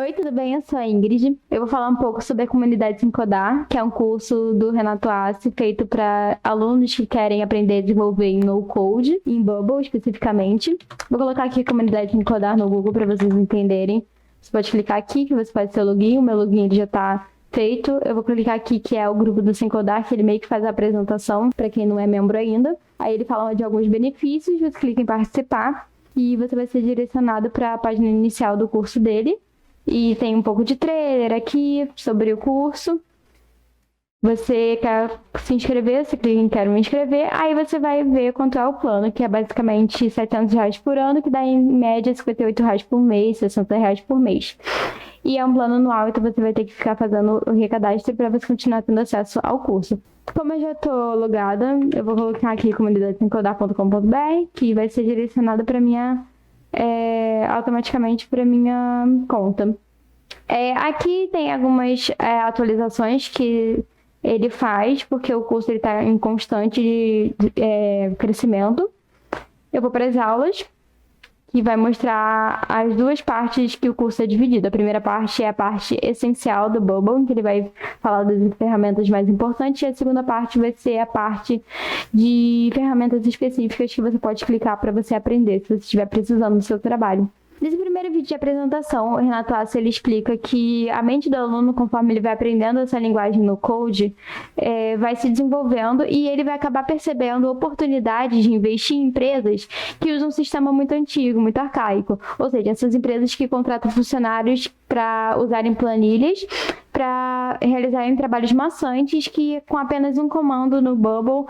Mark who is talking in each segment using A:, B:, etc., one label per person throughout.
A: Oi, tudo bem? Eu sou a Ingrid. Eu vou falar um pouco sobre a comunidade Sem Codar, que é um curso do Renato Assi feito para alunos que querem aprender a desenvolver em no-code, em Bubble especificamente. Vou colocar aqui a comunidade Sem Codar no Google para vocês entenderem. Você pode clicar aqui que você faz seu login. O meu login ele já está feito. Eu vou clicar aqui que é o grupo do Sem Codar, que ele meio que faz a apresentação para quem não é membro ainda. Aí ele fala de alguns benefícios, você clica em participar e você vai ser direcionado para a página inicial do curso dele. E tem um pouco de trailer aqui sobre o curso. Você quer se inscrever, você clica em quero me inscrever, aí você vai ver quanto é o plano, que é basicamente R$ 700 por ano, que dá em média R$ 58 por mês, R$ 60 por mês. E é um plano anual, então você vai ter que ficar fazendo o recadastro para você continuar tendo acesso ao curso. Como eu já estou logada, eu vou colocar aqui comunidade.com.br, que vai ser direcionado para minha automaticamente para minha conta. Aqui tem algumas atualizações que ele faz, porque o curso está em constante crescimento. Eu vou para as aulas, que vai mostrar as duas partes que o curso é dividido. A primeira parte é a parte essencial do Bubble, que ele vai falar das ferramentas mais importantes, e a segunda parte vai ser a parte de ferramentas específicas que você pode clicar para você aprender, se você estiver precisando do seu trabalho. Nesse primeiro vídeo de apresentação, o Renato Assi ele explica que a mente do aluno, conforme ele vai aprendendo essa linguagem no code, vai se desenvolvendo e ele vai acabar percebendo oportunidades de investir em empresas que usam um sistema muito antigo, muito arcaico. Ou seja, essas empresas que contratam funcionários para usarem planilhas, para realizarem trabalhos maçantes que com apenas um comando no Bubble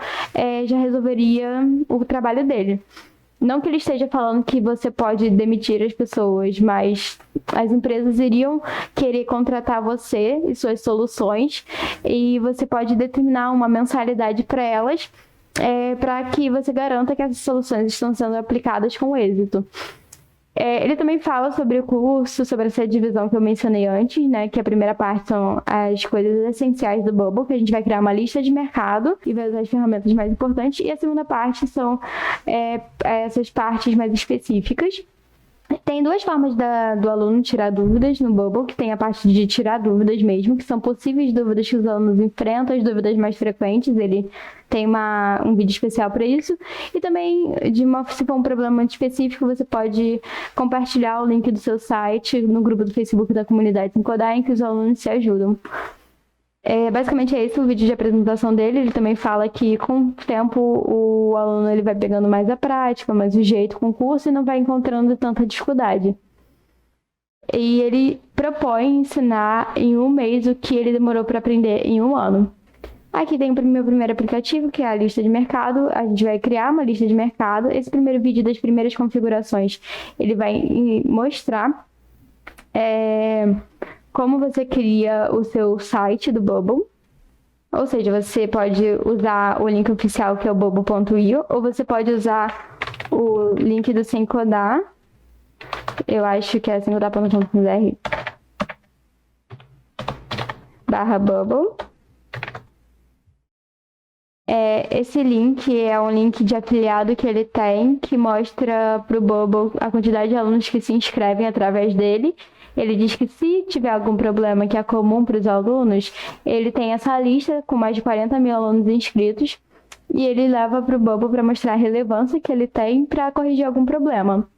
A: já resolveria o trabalho dele. Não que ele esteja falando que você pode demitir as pessoas, mas as empresas iriam querer contratar você e suas soluções e você pode determinar uma mensalidade para elas para que você garanta que essas soluções estão sendo aplicadas com êxito. Ele também fala sobre o curso, sobre essa divisão que eu mencionei antes, né? Que a primeira parte são as coisas essenciais do Bubble, que a gente vai criar uma lista de mercado e vai usar as ferramentas mais importantes. E a segunda parte são essas partes mais específicas. Tem duas formas do aluno tirar dúvidas no Bubble, que tem a parte de tirar dúvidas mesmo, que são possíveis dúvidas que os alunos enfrentam, as dúvidas mais frequentes, ele tem um vídeo especial para isso. E também, se for um problema muito específico, você pode compartilhar o link do seu site no grupo do Facebook da comunidade Sem Codar, em que os alunos se ajudam. Basicamente é esse o vídeo de apresentação dele. Ele também fala que com o tempo o aluno ele vai pegando mais a prática, mais o jeito com o curso e não vai encontrando tanta dificuldade. E ele propõe ensinar em um mês o que ele demorou para aprender em um ano. Aqui tem o meu primeiro aplicativo, que é a lista de mercado. A gente vai criar uma lista de mercado. Esse primeiro vídeo das primeiras configurações, ele vai mostrar como você cria o seu site do Bubble. Ou seja, você pode usar o link oficial, que é o bubble.io, ou você pode usar o link do Sem Codar. Eu acho que é semcodar.com.br/bubble. Esse link é um link de afiliado que ele tem, que mostra para o Bubble a quantidade de alunos que se inscrevem através dele. Ele diz que se tiver algum problema que é comum para os alunos, ele tem essa lista com mais de 40 mil alunos inscritos e ele leva para o Bubble para mostrar a relevância que ele tem para corrigir algum problema.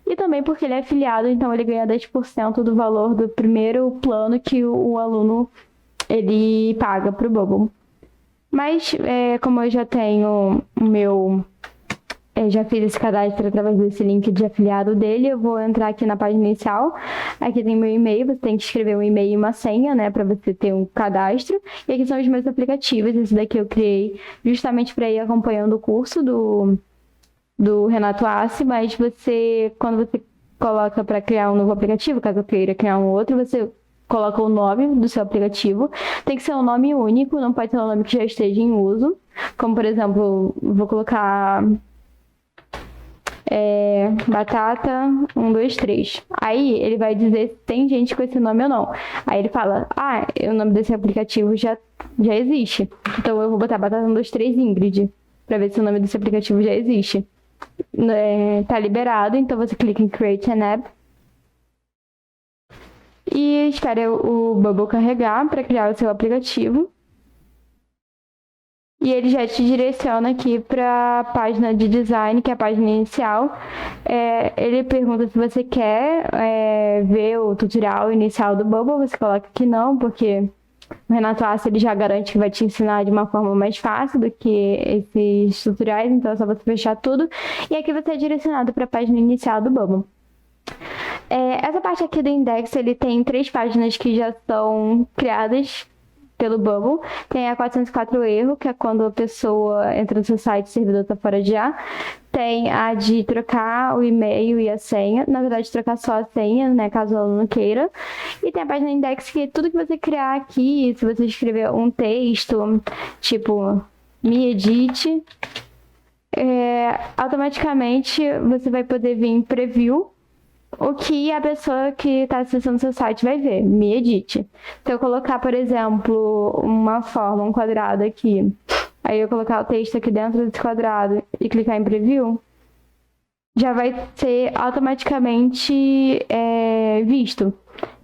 A: E também porque ele é afiliado, então ele ganha 10% do valor do primeiro plano que o aluno ele paga para o Bubble. Mas, como eu já tenho já fiz esse cadastro através desse link de afiliado dele, eu vou entrar aqui na página inicial. Aqui tem meu e-mail, você tem que escrever um e-mail e uma senha, né, para você ter um cadastro. E aqui são os meus aplicativos. Esse daqui eu criei justamente para ir acompanhando o curso do Renato Assi, mas quando você coloca para criar um novo aplicativo, caso eu queira criar um outro, você coloca o nome do seu aplicativo. Tem que ser um nome único, não pode ser um nome que já esteja em uso. Como, por exemplo, vou colocar batata 123. Aí ele vai dizer se tem gente com esse nome ou não. Aí ele fala, o nome desse aplicativo já existe. Então eu vou botar batata 123 Ingrid, para ver se o nome desse aplicativo já existe. Tá liberado, então você clica em Create an App. E espere o Bubble carregar para criar o seu aplicativo. E ele já te direciona aqui para a página de design, que é a página inicial. Ele pergunta se você quer ver o tutorial inicial do Bubble. Você coloca que não, porque o Renato Assi, ele já garante que vai te ensinar de uma forma mais fácil do que esses tutoriais. Então é só você fechar tudo. E aqui você é direcionado para a página inicial do Bubble. Essa parte aqui do index, ele tem 3 páginas que já são criadas pelo Bubble. Tem a 404 erro, que é quando a pessoa entra no seu site e o servidor está fora de ar. Tem a de trocar o e-mail e a senha. Na verdade, trocar só a senha, né, caso o aluno queira. E tem a página index, que tudo que você criar aqui, se você escrever um texto, tipo, me edite, automaticamente você vai poder vir em preview o que a pessoa que está acessando seu site vai ver, me edite. Se eu colocar, por exemplo, uma forma, um quadrado aqui, aí eu colocar o texto aqui dentro desse quadrado e clicar em preview, já vai ser automaticamente visto.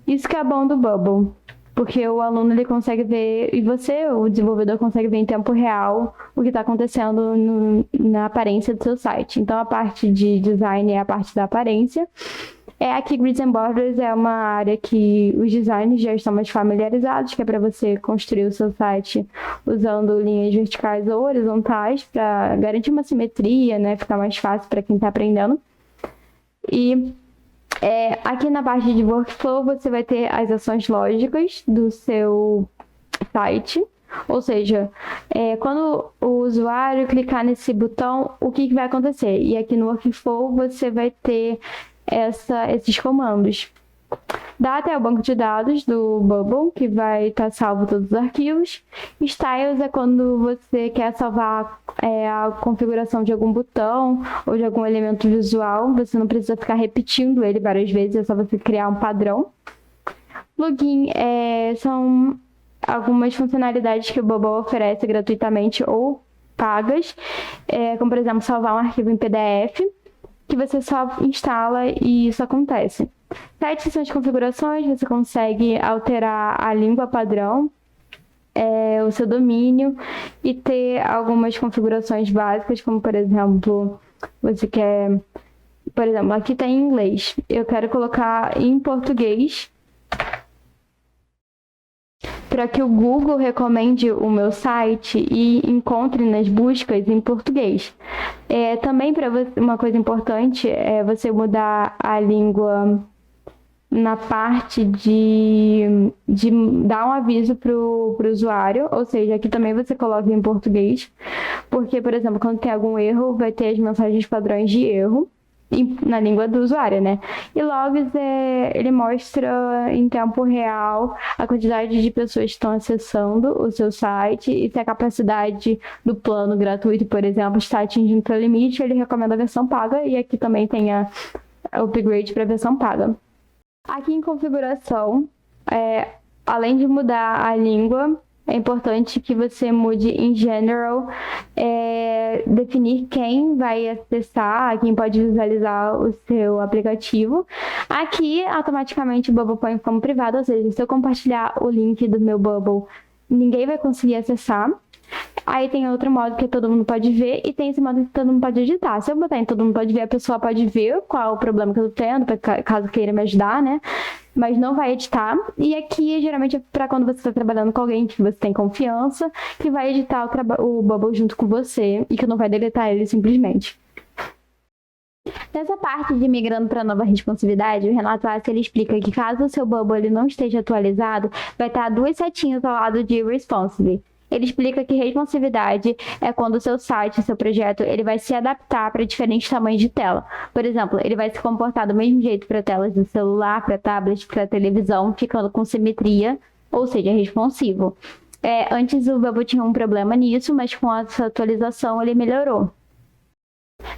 A: Isso que é bom do Bubble, porque o aluno ele consegue ver, e você, o desenvolvedor, consegue ver em tempo real o que está acontecendo na aparência do seu site. Então, a parte de design é a parte da aparência. Aqui, Grids and Borders é uma área que os designers já estão mais familiarizados, que é para você construir o seu site usando linhas verticais ou horizontais, para garantir uma simetria, né? Ficar mais fácil para quem está aprendendo. E aqui na parte de workflow, você vai ter as ações lógicas do seu site. Ou seja, quando o usuário clicar nesse botão, o que vai acontecer? E aqui no workflow, você vai ter esses comandos. Data é o banco de dados do Bubble, que vai estar salvo todos os arquivos. Styles é quando você quer salvar a configuração de algum botão ou de algum elemento visual. Você não precisa ficar repetindo ele várias vezes, é só você criar um padrão. Plugin são algumas funcionalidades que o Bubble oferece gratuitamente ou pagas, como por exemplo salvar um arquivo em PDF, que você só instala e isso acontece. 7 são as configurações, você consegue alterar a língua padrão, o seu domínio e ter algumas configurações básicas, como por exemplo, você quer, por exemplo, aqui tem em inglês, eu quero colocar em português para que o Google recomende o meu site e encontre nas buscas em português. Também, para uma coisa importante, é você mudar a língua na parte de dar um aviso para o usuário, ou seja, aqui também você coloca em português, porque, por exemplo, quando tem algum erro, vai ter as mensagens padrões de erro na língua do usuário, né? E logs, ele mostra em tempo real a quantidade de pessoas que estão acessando o seu site e se a capacidade do plano gratuito, por exemplo, está atingindo o seu limite, ele recomenda a versão paga, e aqui também tem a upgrade para a versão paga. Aqui em configuração, além de mudar a língua, é importante que você mude em general, definir quem vai acessar, quem pode visualizar o seu aplicativo. Aqui, automaticamente, o Bubble põe como privado, ou seja, se eu compartilhar o link do meu Bubble, ninguém vai conseguir acessar. Aí tem outro modo que todo mundo pode ver e tem esse modo que todo mundo pode editar. Se eu botar em todo mundo pode ver, a pessoa pode ver qual é o problema que eu tô tendo, caso queira me ajudar, né? Mas não vai editar. E aqui, geralmente, é para quando você está trabalhando com alguém que você tem confiança, que vai editar o Bubble junto com você e que não vai deletar ele simplesmente. Nessa parte de migrando para nova responsividade, o Renato Assi, ele explica que caso o seu Bubble ele não esteja atualizado, vai estar 2 setinhas ao lado de Responsive. Ele explica que responsividade é quando o seu site, seu projeto, ele vai se adaptar para diferentes tamanhos de tela. Por exemplo, ele vai se comportar do mesmo jeito para telas do celular, para tablet, para televisão, ficando com simetria, ou seja, responsivo. Antes o Bubble tinha um problema nisso, mas com essa atualização ele melhorou.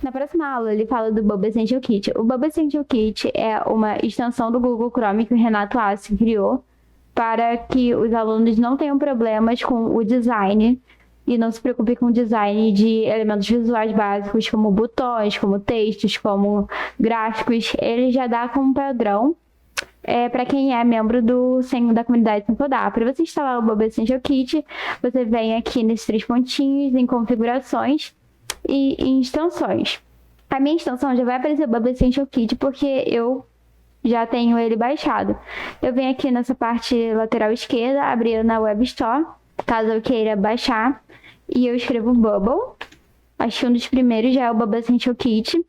A: Na próxima aula, ele fala do Bubble Essential Kit. O Bubble Essential Kit é uma extensão do Google Chrome que o Renato Assi criou para que os alunos não tenham problemas com o design e não se preocupem com o design de elementos visuais básicos, como botões, como textos, como gráficos. Ele já dá como padrão para quem é membro da comunidade sem codar. Para você instalar o Bubble Essential Kit, você vem aqui nesses 3 pontinhos em configurações e em extensões. A minha extensão já vai aparecer o Bubble Essential Kit porque eu já tenho ele baixado. Eu venho aqui nessa parte lateral esquerda, abrir na Web Store, caso eu queira baixar, e eu escrevo Bubble. Acho que um dos primeiros já é o Bubble Essential Kit.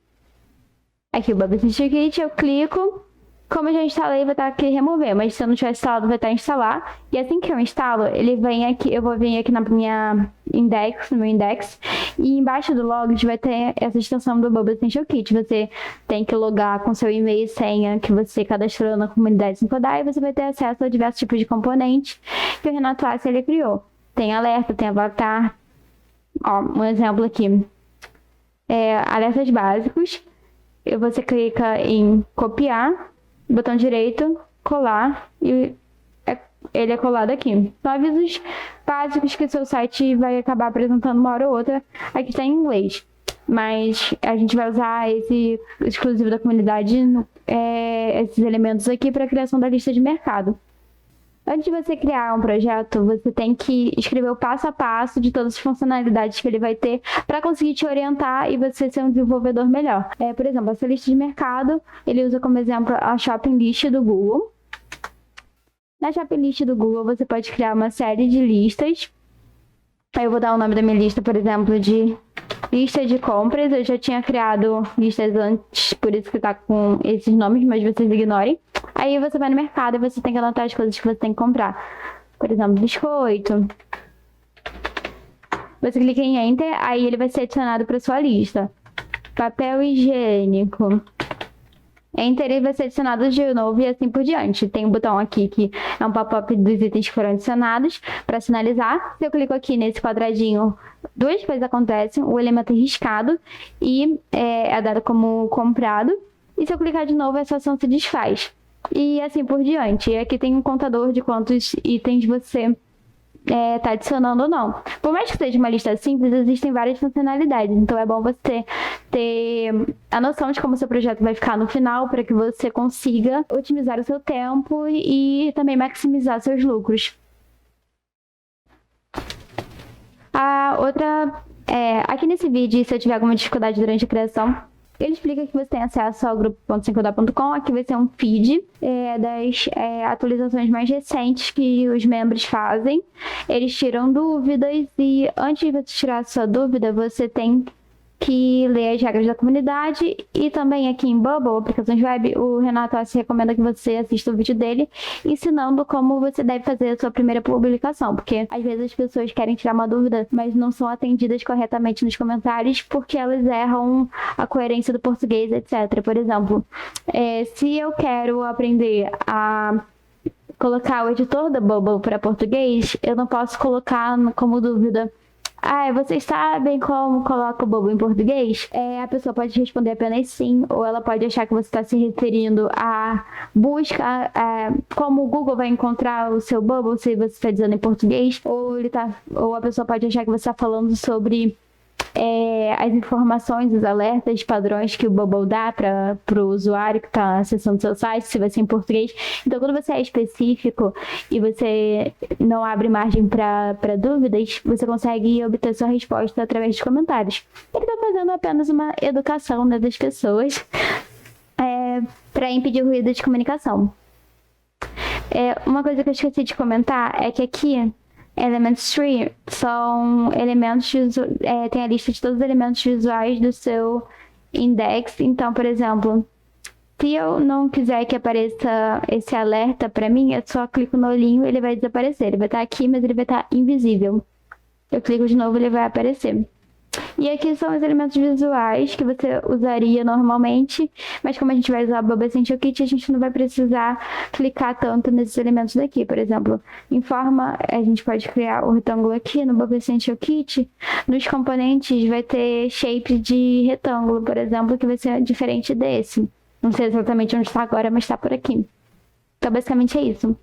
A: Aqui o Bubble Essential Kit, eu clico. Como eu já instalei, vai estar aqui remover, mas se eu não tiver instalado, vai estar instalar. E assim que eu instalo, ele vem aqui, eu vou vir aqui na minha index, no meu index, e embaixo do login vai ter essa extensão do Bubble Essential Kit. Você tem que logar com seu e-mail e senha que você cadastrou na comunidade sem codar, e você vai ter acesso a diversos tipos de componentes que o Renato Assi ele criou. Tem alerta, tem avatar. Ó, um exemplo aqui. Alertas básicos. Você clica em copiar, botão direito, colar, e ele é colado aqui. São avisos básicos que o seu site vai acabar apresentando uma hora ou outra. Aqui está em inglês, mas a gente vai usar esse exclusivo da comunidade, esses elementos aqui para a criação da lista de mercado. Antes de você criar um projeto, você tem que escrever o passo a passo de todas as funcionalidades que ele vai ter para conseguir te orientar e você ser um desenvolvedor melhor. Por exemplo, essa lista de mercado, ele usa como exemplo a Shopping List do Google. Na Shopping List do Google, você pode criar uma série de listas. Eu vou dar o nome da minha lista, por exemplo, de lista de compras. Eu já tinha criado listas antes, por isso que tá com esses nomes, mas vocês ignorem. Aí você vai no mercado e você tem que anotar as coisas que você tem que comprar. Por exemplo, biscoito. Você clica em Enter, aí ele vai ser adicionado para sua lista. Papel higiênico. Enter, ele vai ser adicionado de novo e assim por diante. Tem um botão aqui que é um pop-up dos itens que foram adicionados para sinalizar. Se eu clico aqui nesse quadradinho, 2 coisas acontecem. O elemento é riscado e é dado como comprado. E se eu clicar de novo, essa ação se desfaz. E assim por diante. E aqui tem um contador de quantos itens você tá adicionando ou não. Por mais que seja uma lista simples, existem várias funcionalidades. Então é bom você ter a noção de como o seu projeto vai ficar no final para que você consiga otimizar o seu tempo e também maximizar seus lucros. A outra aqui nesse vídeo, se eu tiver alguma dificuldade durante a criação, ele explica que você tem acesso ao grupo.semcodar.com. Aqui vai ser um feed das atualizações mais recentes que os membros fazem. Eles tiram dúvidas e antes de você tirar a sua dúvida, você tem que ler as regras da comunidade. E também aqui em Bubble, aplicações web, o Renato Assi recomenda que você assista o vídeo dele ensinando como você deve fazer a sua primeira publicação, porque às vezes as pessoas querem tirar uma dúvida, mas não são atendidas corretamente nos comentários porque elas erram a coerência do português, etc. Por exemplo, se eu quero aprender a colocar o editor da Bubble para português, eu não posso colocar como dúvida: vocês sabem como coloca o Bubble em português? A pessoa pode responder apenas sim, ou ela pode achar que você está se referindo à busca, como o Google vai encontrar o seu Bubble se você está dizendo em português, ou a pessoa pode achar que você está falando sobre as informações, os alertas, padrões que o Bubble dá para o usuário que está acessando o seu site, se vai ser em português. Então, quando você é específico e você não abre margem para dúvidas, você consegue obter sua resposta através dos comentários. Ele está fazendo apenas uma educação das pessoas para impedir o ruído de comunicação. Uma coisa que eu esqueci de comentar é que aqui Elements Tree são elementos, tem a lista de todos os elementos visuais do seu index. Então, por exemplo, se eu não quiser que apareça esse alerta para mim, eu só clico no olhinho e ele vai desaparecer. Ele vai estar aqui, mas ele vai estar invisível. Eu clico de novo e ele vai aparecer. E aqui são os elementos visuais que você usaria normalmente, mas como a gente vai usar o Bubble Essential Kit, a gente não vai precisar clicar tanto nesses elementos daqui. Por exemplo, em forma, a gente pode criar o retângulo aqui no Bubble Essential Kit. Nos componentes vai ter shape de retângulo, por exemplo, que vai ser diferente desse. Não sei exatamente onde está agora, mas está por aqui. Então, basicamente é isso.